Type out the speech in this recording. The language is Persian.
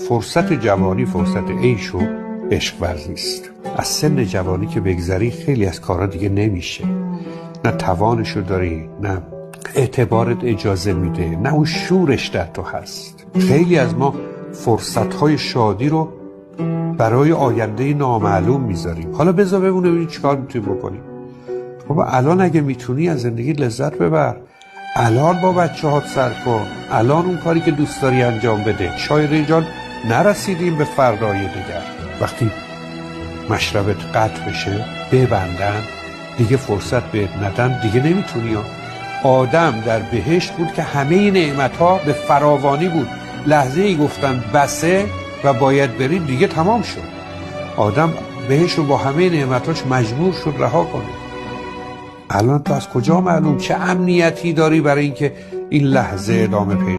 فرصت جوانی فرصت عیش و عشق ورزی است. از سن جوانی که بگذری خیلی از کارا دیگه نمیشه، نه توانشو داری، نه اعتبارت اجازه میده، نه اون شورش در تو هست. خیلی از ما فرصتهای شادی رو برای آینده نامعلوم میذاریم. حالا بذار ببینیم ببینیم چیکار میتونیم بکنیم. خب الان اگه میتونی از زندگی لذت ببر، الان با بچه‌هات سر کن، الان اون کاری که دوست داری انجام بده. شاید اینجا نرسیدیم به فردای دیگر. وقتی مشربت قطع بشه، ببندن، دیگه فرصت بهت ندن، دیگه نمیتونی. آدم در بهشت بود که همه نعمت‌ها به فراوانی بود. لحظه ای گفتن بسه و باید برید، دیگه تمام شد. آدم بهشت رو با همه نعمتاش مجبور شد رها کنه. الان تو از کجا معلوم چه امنیتی داری برای اینکه این لحظه ادامه پیدا